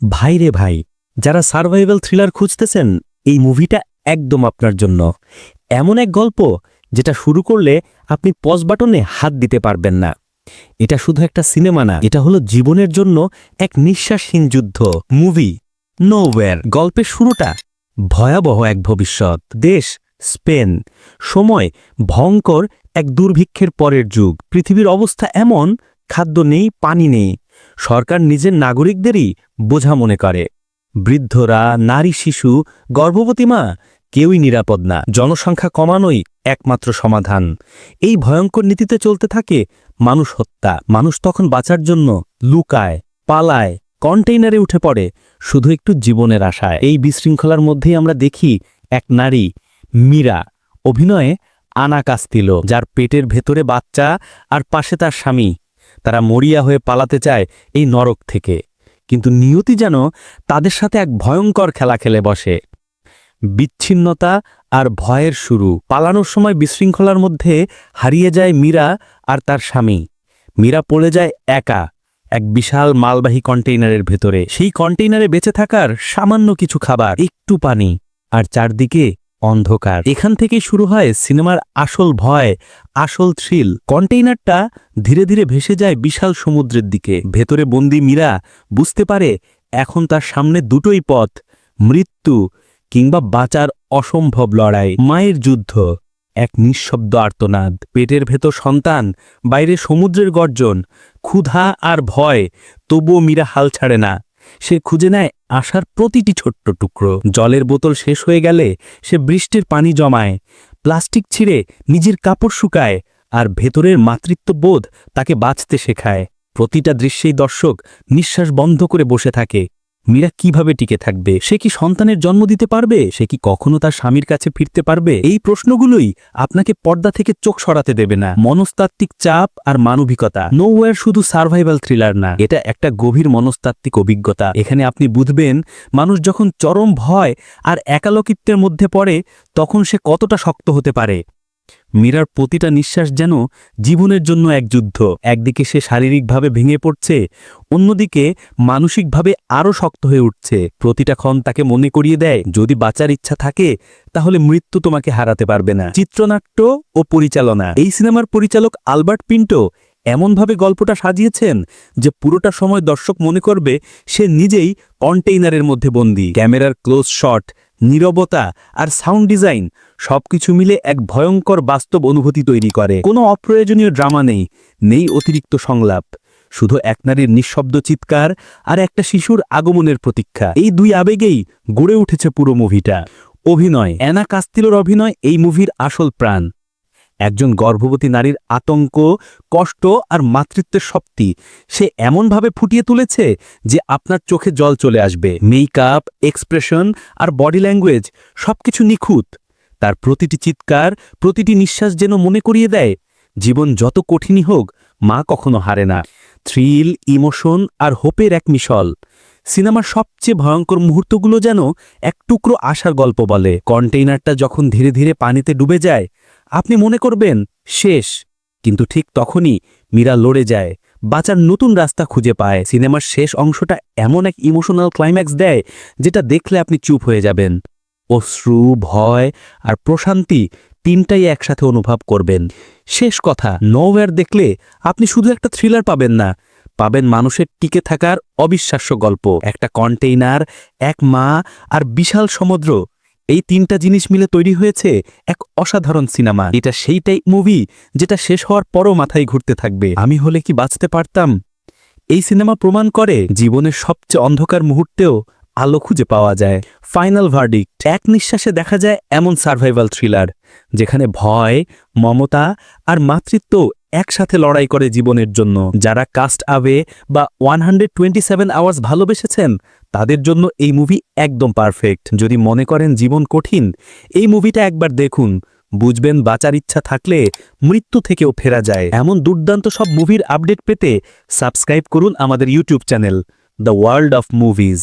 ভাই রে ভাই, যারা সার্ভাইভাল থ্রিলার খুঁজতেছেন এই মুভিটা একদম আপনার জন্য। এমন এক গল্প যেটা শুরু করলে আপনি পজ বাটনে হাত দিতে পারবেন না। এটা শুধু একটা সিনেমা না, এটা হলো জীবনের জন্য এক নিঃশ্বাসহীন যুদ্ধ। Movie nowhere. গল্পের শুরুটা ভয়াবহ এক ভবিষ্যৎ। দেশ স্পেন। সময় ভয়ঙ্কর এক দুর্ভিক্ষের পরের যুগ। পৃথিবীর অবস্থা এমন, খাদ্য নেই, পানি নেই। সরকার নিজের নাগরিকদেরই বোঝা মনে করে। বৃদ্ধরা, নারী, শিশু, গর্ভবতী মা কেউই নিরাপদ না। জনসংখ্যা কমানোই একমাত্র সমাধান। এই ভয়ঙ্কর নীতিতে চলতে থাকে মানুষ হত্যা। মানুষ তখন বাঁচার জন্য লুকায়, পালায়, কন্টেইনারে উঠে পড়ে, শুধু একটু জীবনের আশায়। এই বিশৃঙ্খলার মধ্যেই আমরা দেখি এক নারী, মীরা। অভিনয়ে আনা কাস্তিলো, যার পেটের ভেতরে বাচ্চা আর পাশে তার স্বামী। তারা মরিয়া হয়ে পালাতে চায় এই নরক থেকে, কিন্তু নিয়তি যেন তাদের সাথে এক ভয়ঙ্কর খেলা খেলে বসে। বিচ্ছিন্নতা আর ভয়ের শুরু। পালানোর সময় বিশৃঙ্খলার মধ্যে হারিয়ে যায় মীরা আর তার স্বামী। মীরা পড়ে যায় একা এক বিশাল মালবাহী কন্টেইনারের ভেতরে। সেই কন্টেইনারে বেঁচে থাকার সামান্য কিছু খাবার, একটু পানি, আর চারদিকে অন্ধকার। এখান থেকেই শুরু হয় সিনেমার আসল ভয়, আসল থ্রিল। কন্টেইনারটা ধীরে ধীরে ভেসে যায় বিশাল সমুদ্রের দিকে। ভেতরে বন্দি মীরা বুঝতে পারে এখন তার সামনে দুটোই পথ, মৃত্যু কিংবা বাঁচার অসম্ভব লড়াই। মায়ের যুদ্ধ, এক নিঃশব্দ আর্তনাদ। পেটের ভেতর সন্তান, বাইরে সমুদ্রের গর্জন, ক্ষুধা আর ভয়। তবুও মীরা হাল ছাড়ে না। সে খুঁজে নেয় আশার প্রতিটি ছোট্ট টুকরো। জলের বোতল শেষ হয়ে গেলে সে বৃষ্টির পানি জমায়, প্লাস্টিক ছিঁড়ে নিজের কাপড় শুকায়, আর ভেতরের মাতৃত্ববোধ তাকে বাঁচতে শেখায়। প্রতিটা দৃশ্যেই দর্শক নিঃশ্বাস বন্ধ করে বসে থাকে। মীরা কিভাবে টিকে থাকবে? সে কি সন্তানের জন্ম দিতে পারবে? সে কি কখনো তার স্বামীর কাছে ফিরতে পারবে? এই প্রশ্নগুলোই আপনাকে পর্দা থেকে চোখ সরাতে দেবে না। মনস্তাত্ত্বিক চাপ আর মানবিকতা। নোওয়্যার শুধু সার্ভাইভাল থ্রিলার না, এটা একটা গভীর মনস্তাত্ত্বিক অভিজ্ঞতা। এখানে আপনি বুঝবেন মানুষ যখন চরম ভয় আর একাকিত্বের মধ্যে পড়ে তখন সে কতটা শক্ত হতে পারে। মীরার প্রতিটা নিঃশ্বাস যেন জীবনের জন্য এক যুদ্ধ। একদিকে সে শারীরিকভাবে ভেঙে পড়ছে, অন্যদিকে মানসিকভাবে আরও শক্ত হয়ে উঠছে। প্রতিটা ক্ষণ তাকে মনে করিয়ে দেয়, যদি বাঁচার ইচ্ছা থাকে তাহলে মৃত্যু তোমাকে হারাতে পারবে না। চিত্রনাট্য ও পরিচালনা। এই সিনেমার পরিচালক আলবার্ট পিন্টো এমনভাবে গল্পটা সাজিয়েছেন যে পুরোটা সময় দর্শক মনে করবে সে নিজেই কন্টেইনারের মধ্যে বন্দী। ক্যামেরার ক্লোজ শট, নীরবতা আর সাউন্ড ডিজাইন সবকিছু মিলে এক ভয়ঙ্কর বাস্তব অনুভূতি তৈরি করে। কোনো অপ্রয়োজনীয় ড্রামা নেই, নেই অতিরিক্ত সংলাপ, শুধু এক নারীর নিঃশব্দ চিৎকার আর একটা শিশুর আগমনের প্রতীক্ষা। এই দুই আবেগেই গড়ে উঠেছে পুরো মুভিটা। অভিনয়। অ্যানা কাস্তিলোর অভিনয় এই মুভির আসল প্রাণ। একজন গর্ভবতী নারীর আতঙ্ক, কষ্ট আর মাতৃত্বের শক্তি সে এমনভাবে ফুটিয়ে তুলেছে যে আপনার চোখে জল চলে আসবে। মেকআপ, এক্সপ্রেশন আর বডি ল্যাঙ্গুয়েজ সবকিছু নিখুঁত। তার প্রতিটি চিৎকার, প্রতিটি নিঃশ্বাস যেন মনে করিয়ে দেয় জীবন যত কঠিনই হোক, মা কখনো হারে না। থ্রিল, ইমোশন আর হোপের এক মিশল। সিনেমার সবচেয়ে ভয়ঙ্কর মুহূর্তগুলো যেন এক টুকরো আশার গল্প বলে। কন্টেইনারটা যখন ধীরে ধীরে পানিতে ডুবে যায় আপনি মনে করবেন শেষ, কিন্তু ঠিক তখনই মীরা লড়ে যায়, বাঁচার নতুন রাস্তা খুঁজে পায়। সিনেমার শেষ অংশটা এমন এক ইমোশনাল ক্লাইম্যাক্স দেয় যেটা দেখলে আপনি চুপ হয়ে যাবেন। অশ্রু, ভয় আর প্রশান্তি তিনটাই একসাথে অনুভব করবেন। শেষ কথা, নোওয়্যার দেখলে আপনি শুধু একটা থ্রিলার পাবেন না, পাবেন মানুষের টিকে থাকার অবিশ্বাস্য গল্প। একটা কন্টেইনার, এক মা আর বিশাল সমুদ্র, এই তিনটা জিনিস মিলে তৈরি হয়েছে এক অসাধারণ সিনেমা। এটা সেই টাইপ মুভি যেটা শেষ হওয়ার পরও মাথায় ঘুরতে থাকবে, আমি হলে কি বাঁচতে পারতাম। এই সিনেমা প্রমাণ করে জীবনের সবচেয়ে অন্ধকার মুহূর্তেও আলো খুঁজে পাওয়া যায়। Final verdict. এক নিঃশ্বাসে দেখা যায় এমন সার্ভাইভাল থ্রিলার যেখানে ভয়, মমতা আর মাতৃত্ব একসাথে লড়াই করে জীবনের জন্য। যারা কাস্ট আওয়ে বা 127 আওয়ার্স ভালোবেসেছেন তাদের জন্য এই মুভি একদম পারফেক্ট। যদি মনে করেন জীবন কঠিন, এই মুভিটা একবার দেখুন, বুঝবেন বাঁচার ইচ্ছা থাকলে মৃত্যু থেকেও ফেরা যায়। এমন দুর্দান্ত সব মুভির আপডেট পেতে সাবস্ক্রাইব করুন আমাদের YouTube channel the world of movies.